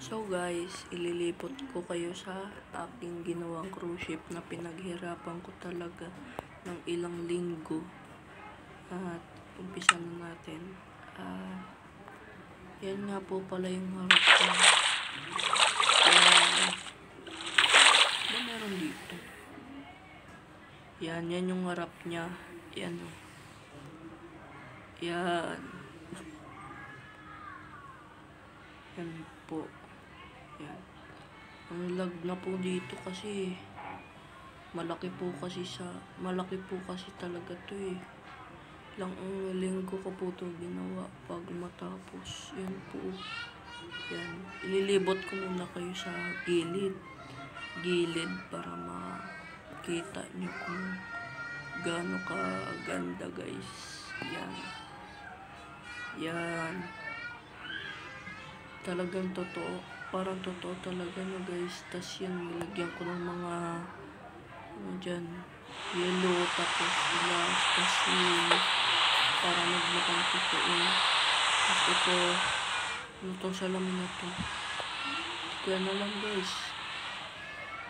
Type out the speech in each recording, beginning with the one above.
So guys, ililipot ko kayo sa aking ginawang cruise ship na pinaghirapan ko talaga ng ilang linggo. At umpisa na natin. Yan nga po pala yung harap ko. Ba meron dito? Yan yung harap niya. Yan o. Yan. Yan po. Yan. Ang lag na po dito kasi malaki po kasi talaga to eh. Ilang linggo ko po to ginawa pag matapos. Yan po. Yan. Ililibot ko muna kayo sa gilid para makita nyo kung gaano ka ganda guys. Yan. Yan. Talagang totoo. Parang totoo talaga no guys. Tas yan, nilagyan ko ng mga dyan, yellow, tapos glass, kasi para magmukhang totoo. Tapos ito, itong salamin na to. Kaya na lang guys.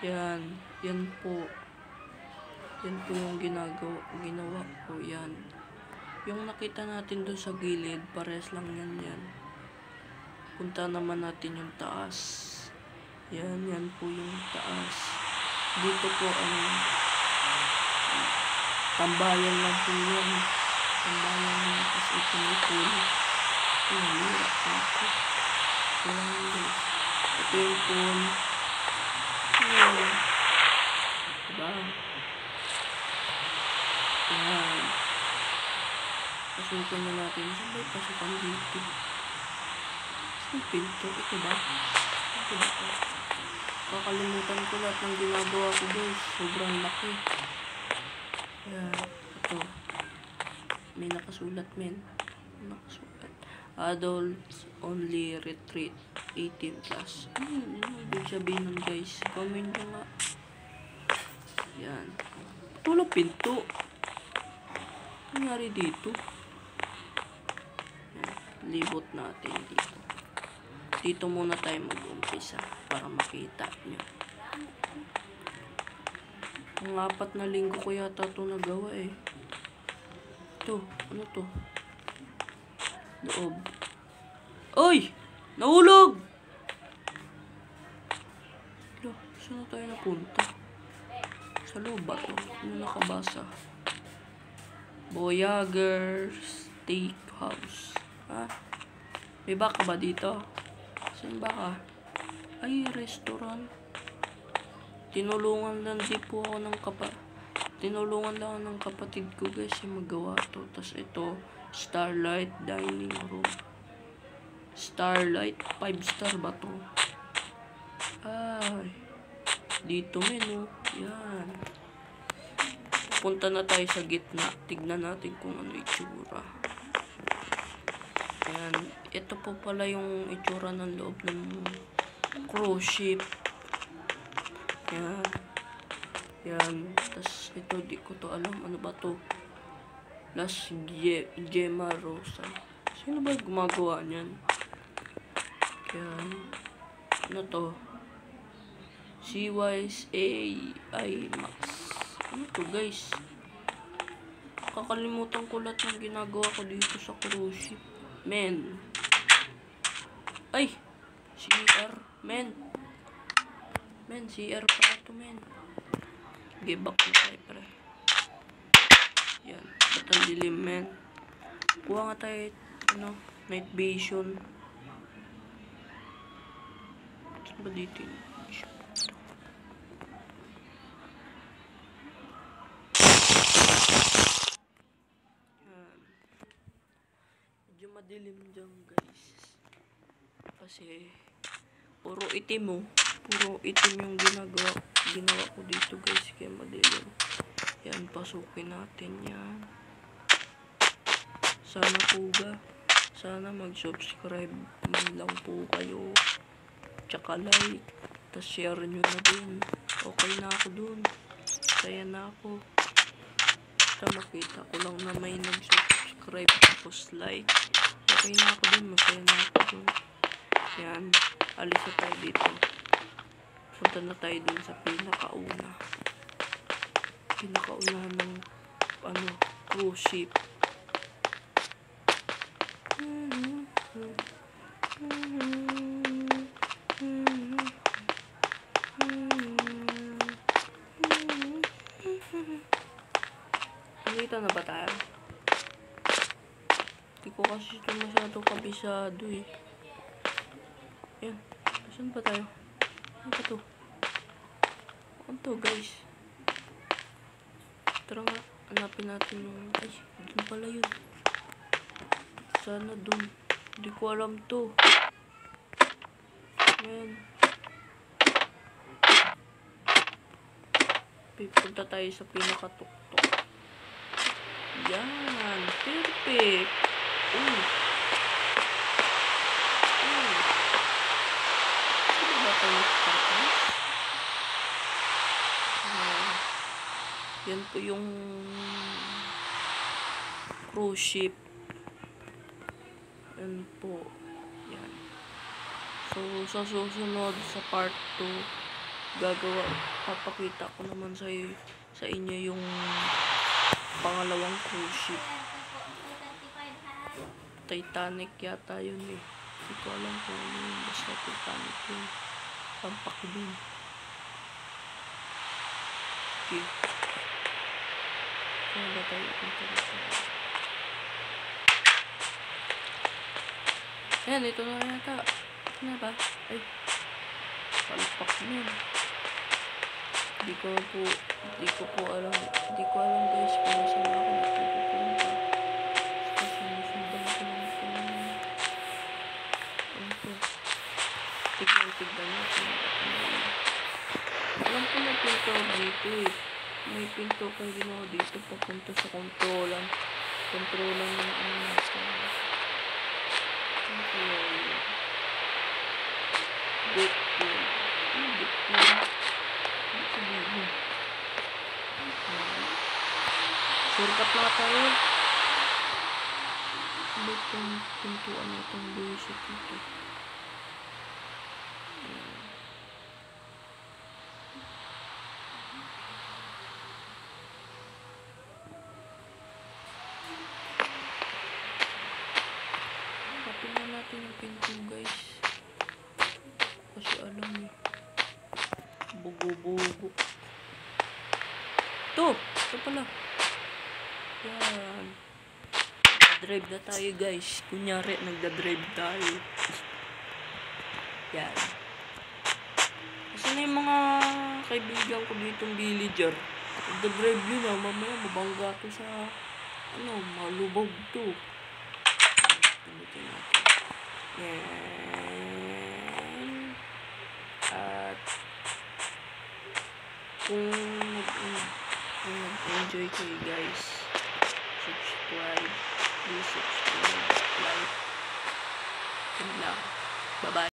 Yan. Yan po. Yan po yung ginawa ko. Yan. Yung nakita natin doon sa gilid, pares lang yan. Punta naman natin yung taas. Yan po yung taas. Dito po tambayan lang po yan. Tambayan lang. Tapos ito. Hirap po ako. Ito yung pool. Diba? Yan. Pasukan na natin. Saan ba yung pasukan dito? Yung pinto, ito ba? Kakalimutan ko lahat ng ginagawa ko guys. Sobrang laki. Ayan, ito. May nakasulat men. Adults only retreat 18+. Ano ibig sabihin nun guys? Comment nyo nga. Ayan. Wala pinto. Ano nangyari dito? Ayan. Libot natin dito. Dito muna tayo mag-umpisa para makita nyo. Ang 4 na linggo ko yata ito nagawa eh. Ito, ano to? Loob. Oy! Nahulog! Saan na tayo napunta? Sa loob ba to? Ano nakabasa? Voyager Steakhouse. Ha? May baka ba dito? Saan ba ka? Ay, restaurant. Tinulungan lang ng kapatid ko guys yung magawa to. Tapos ito, Starlight Dining Room. Starlight, 5-star ba to? Ay, dito menu. Yan. Punta na tayo sa gitna. Tignan natin kung ano itsura. Yan. Ito po pala yung itsura ng loob ng cruise ship. Yan. Tapos ito, di ko to alam. Ano ba to? Las Gemma Rosa. Sino ba gumagawa niyan? Yan. Ano to? CYS AI Max. Ano to guys? Kakalimutan ko lahat ng ginagawa ko dito sa cruise ship. Men. Ay! CR. Men, CR pala to men. Give back na tayo pre. Yan. Ba't ang dilim men? Kuha nga tayo, night vision. Saan ba dito yun? Madilim dyan guys kasi puro itim yung ginawa ko dito guys, kaya madilim. Yan, pasukin natin yan. Sana mag-subscribe man lang po kayo, tsaka like, tas share nyo na din. Okay na ako dun, kaya na ako. Basta makita ko lang na may nag-subscribe tapos like, okay na ako dun, masaya na ako dun. Yan. alis na tayo dito. Punta na tayo dun sa pinakaunahan ng cruise ship. Nakita na ba tayo? Hindi ko kasi ito masyadong kabisado eh. Ayan. Saan ba tayo? Ano ba to? Ano to guys? Tara nga. Hanapin natin yung... Ay, dun pala yun. Sana dun. Hindi ko alam to. Ayan. Pipunta tayo sa pinakatuktok. Yan. Perfect. Ano ba tayo tapos? Yan po yung cruise ship. Yan po. Yan. So, sa susunod sa part 2, papakita ko naman sa inyo yung pangalawang cruise ship. Titanic yata yun eh. Hindi ko alam kung ano yun. Basta Titanic yun. Tampak din. Okay. Kaya ba tayo punta? Ayan, ito na yata. Ito na ba? Ay. Palpak na yun. Hindi ko po alam. Hindi ko alam guys kung saan ako pupunta. Kasi sinusundan ko lang ito. Tignan natin. Alam ko may pinto dito eh. May pinto kang ginawa dito papunta sa kontrolan. Kontrolan ng ano nasa. Bitcoin. Surkat na tayo. Ano itong pintuan na itong buwisit ito? Tingnan natin yung pinto guys. Kasi alam eh. Bugo-bugo. Ito pala. Yan. Nagdadrive na tayo guys. Kunyari, nagdadrive tayo. Yan. Kasi na yung mga kaibigan ko ditong villager. Nagdadrive yun ah. Mamaya mabangga to sa malubog to. Pindutin natin. Yan. At kung nag-enjoy kayo guys, subscribe. Please subscribe, like. Yun lang. Bye-bye.